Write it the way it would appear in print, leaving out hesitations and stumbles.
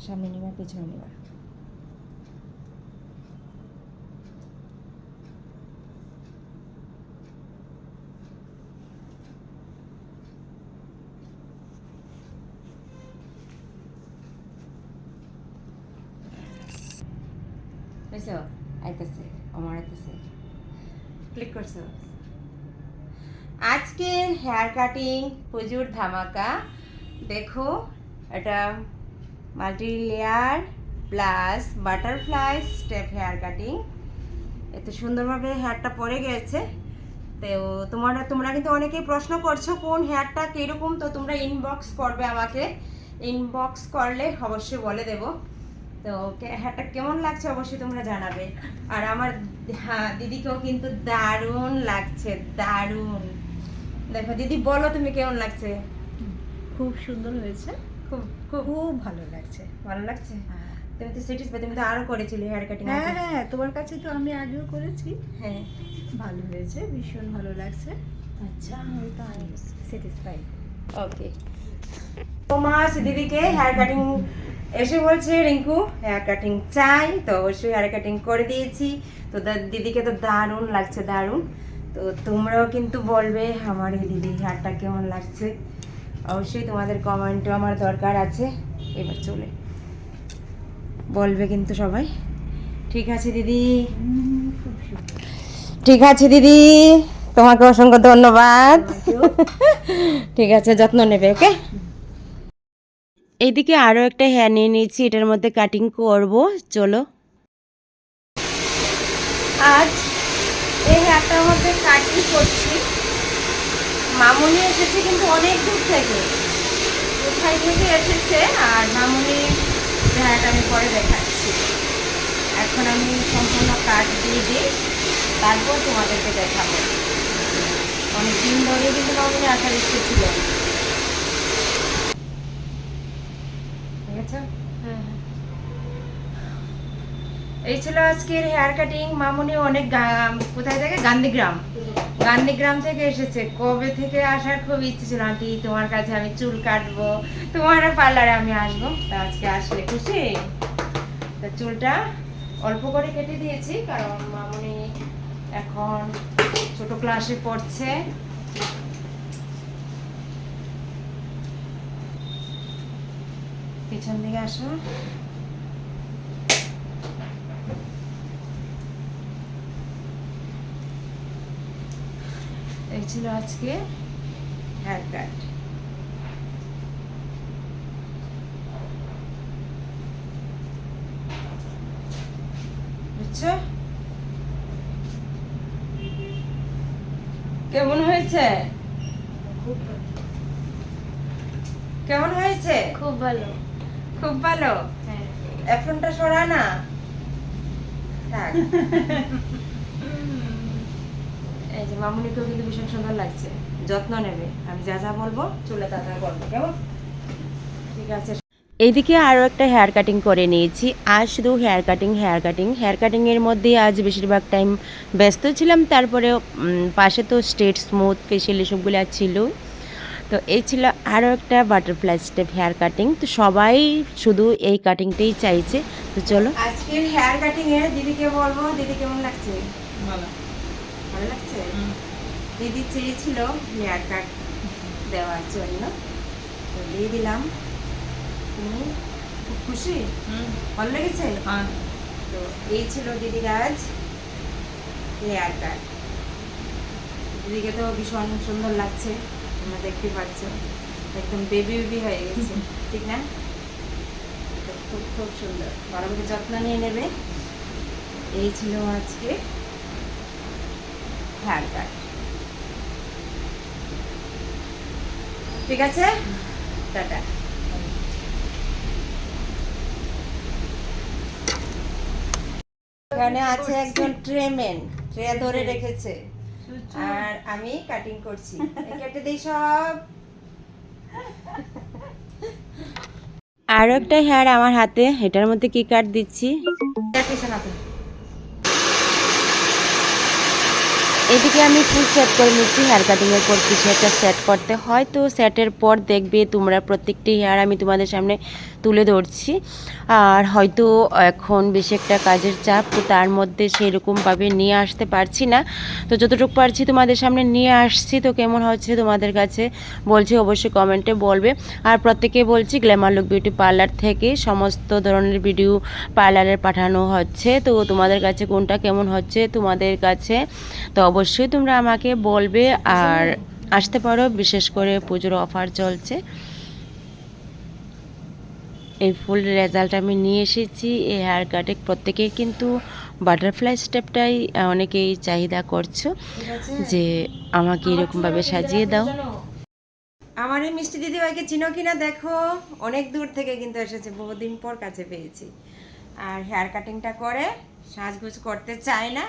সামনে নিবা পিছনে নিবা। বুঝছো? আইতেছে, আমার আইতেছে, ক্লিক করছো। আজকে হেয়ার কাটিং প্রচুর ধামাকা। দেখো, এটা multi layer plus butterfly step hair cutting. এত সুন্দরভাবে হেয়ারটা পড়ে গেছে। তো তোমরা কিন্তু অনেকেই প্রশ্ন করছো কোন হেয়ারটা কীরকম, তো তোমরা ইনবক্স করবে আমাকে। ইনবক্স করলে অবশ্যই বলে দেব। তো হেয়ারটা কেমন লাগছে অবশ্যই তোমরা জানাবে। আর আমার দিদিকেও কিন্তু দারুণ লাগছে, দারুণ। দেখো দিদি, বলো তুমি কেমন লাগছে? খুব সুন্দর হয়েছে, খুব খুব খুব ভালো লাগছে। ভালো লাগছে। তুমি তো স্যাটিসফাই, তুমি তো আরো করেছিলে হেয়ার কাটিং। হ্যাঁ হ্যাঁ, তোমার কাছে তো আমি আগেও করেছি। হ্যাঁ, ভালো হয়েছে, ভীষণ ভালো লাগছে। আচ্ছা, আমি তো স্যাটিসফাইড। ওকে। তোমার দিদিকে হেয়ার কাটিং এসে বলছে রিঙ্কু হেয়ার কাটিং চাই, তো অবশ্যই হেয়ার কাটিং করে দিয়েছি। তো দিদিকে তো দারুণ লাগছে, দারুণ। তো তোমরাও কিন্তু বলবে আমার এই দিদির হেয়ারটা কেমন লাগছে। অবশ্যই তোমাদের কমেন্টও আমার দরকার আছে। এবার চলে বলবে কিন্তু সবাই। ঠিক আছে দিদি, খুব সুন্দর। ঠিক আছে দিদি, তোমাকে অসংখ্য ধন্যবাদ। ঠিক আছে, যত্ন নেবে, ওকে। এইদিকে আরও একটা হেয়ার নিয়ে নিয়েছি, এটার মধ্যে কাটিং করব, চলো। আজ এই হেয়ারটার মধ্যে কাটিং করছি। মামুনি এসেছে কিন্তু অনেক দূর থেকে, কোথায় থেকে এসেছে। আর মামুনি হেয়ারটা আমি পরে দেখাচ্ছি। এখন আমি সম্পূর্ণ কাট দিয়ে দিই, তারপর তোমাদেরকে দেখাবো। অনেক দিন ধরে কিন্তু মামুনি আসার ইচ্ছে ছিল। ঠিক আছে, এই ছিল আজকের হেয়ার কাটিং। মামুনি অনেক কোথায় থেকে, গান্ধীগ্রাম। গান্ধীগ্রাম থেকে এসেছে। কবে থেকে আসার খুব ইচ্ছে ছিল, আন্টি তোমার কাছে আমি চুল কাটবো, তোমার পার্লারে আমি আসবো। তা আজকে আসলে খুশি। তা চুলটা অল্প করে কেটে দিয়েছি, কারণ মামুনি এখন ছোট ক্লাসে পড়ছে। পিছন দিকে আসো। এই ছিল আজকে হেয়ার কাট। বুঝছো কেমন হয়েছে? কেমন হয়েছে? খুব ভালো। খুব ভালো। হ্যাঁ, এফনটা সরা না, থাক। এই যে মামুনিকেও কিন্তু ভীষণ সুন্দর লাগছে। যত্ন নেবে, আমি যা যা বলবো চুলে তা তা করবে, কেমন? ঠিক আছে। এইদিকে আরও একটা হেয়ার কাটিং করে নিয়েছি। আজ শুধু হেয়ার কাটিংয়ের মধ্যেই আজ বেশিরভাগ টাইম ব্যস্ত ছিলাম। তারপরে পাশে তো স্ট্রেট, স্মুথ, ফেশিয়াল এসবগুলো ছিল। তো এই ছিল আরও একটা বাটারফ্লাই স্টেপ হেয়ার কাটিং। তো সবাই শুধু এই কাটিংটাই চাইছে। তো চলো আজকের হেয়ার কাটিংয়ে দিদিকে বলবো, দিদি কেমন লাগছে? ভালো। ভালো লাগছে। দিদি চেয়েছিল হেয়ার কাট দেওয়ার জন্য, তো দিয়ে দিলাম। তুমি খুব খুশি? ভালো লেগেছে? তো এই ছিল দিদির আজ হেয়ার কাট। দিদিকে তো ভীষণ সুন্দর লাগছে, তোমরা দেখতে পাচ্ছ, একদম বেবি বেবি হয়ে গেছে। ঠিক না? তো খুব খুব সুন্দর, ভালো করে যত্ন নিয়ে নেবে। এই ছিল আজকে হেয়ার কাট। ঠিক আছে, টাটা। এখানে আছে একজন ট্রেমেন, ট্রে ধরে রেখেছে, আর আমি কাটিং করছি। কেটে দিই সব। আরও একটা হেয়ার আমার হাতে, এটার মধ্যে কি কাট দিচ্ছি। এদিকে এদিকে আমি ফুল সেট করে নিচ্ছি। হেয়ার কাটিংয়ের পর কিছু একটা সেট করতে হয়, তো সেটের পর দেখবে তোমরা প্রত্যেকটি হেয়ার আমি তোমাদের সামনে তুলে ধরছি। আর হয়তো এখন বেশি একটা কাজের চাপ, তো তার মধ্যে সেরকমভাবে নিয়ে আসতে পারছি না, তো যতটুকু পারছি তোমাদের সামনে নিয়ে আসছি। তো কেমন হচ্ছে তোমাদের কাছে বলছি অবশ্যই কমেন্টে বলবে। আর প্রত্যেকে বলছি গ্ল্যামার লুক বিউটি পার্লার থেকে সমস্ত ধরনের ভিডিও পার্লারের পাঠানো হচ্ছে, তো তোমাদের কাছে কোনটা কেমন হচ্ছে তোমাদের কাছে তো অবশ্যই তোমরা আমাকে বলবে। আর আসতে পারো, বিশেষ করে পুজোর অফার চলছে। এই ফুল রেজাল্ট আমি নিয়ে এসেছি। এই হেয়ার কাটে প্রত্যেকেই কিন্তু বাটারফ্লাই স্টেপটাই অনেকেই চাহিদা করছো যে আমাকে এরকমভাবে সাজিয়ে দাও। আমার এই মিষ্টি দিদিভাইকে চিনো কিনা দেখো, অনেক দূর থেকে কিন্তু এসেছে, বহুদিন পর কাছে পেয়েছি। আর হেয়ার কাটিংটা করে সাজগোজ করতে চায় না।